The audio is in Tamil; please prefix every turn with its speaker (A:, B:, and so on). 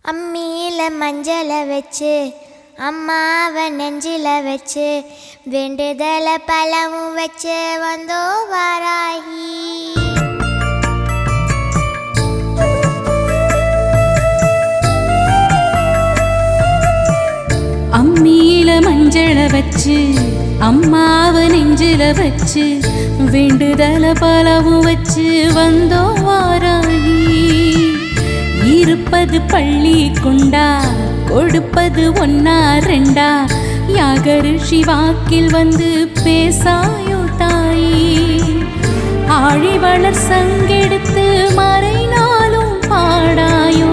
A: அம்மியில மஞ்சள வச்சு அம்மாவை நெஞ்சில வச்சு வேண்டுதல பழமும் வச்சு வந்தோ வாராகி.
B: அம்மியில மஞ்சள வச்சு அம்மாவை நெஞ்சில வச்சு வேண்டுதல பழமும் வச்சு வந்தோ வாராகி. இருப்பது பள்ளி கொண்டா கொடுப்பது ஒன்னா ரெண்டா யாகரு சிவாக்கில் வந்து பேசாயோ தாயி. ஆழி வளர் சங்கெடுத்து மறைநாளும் பாடாயோ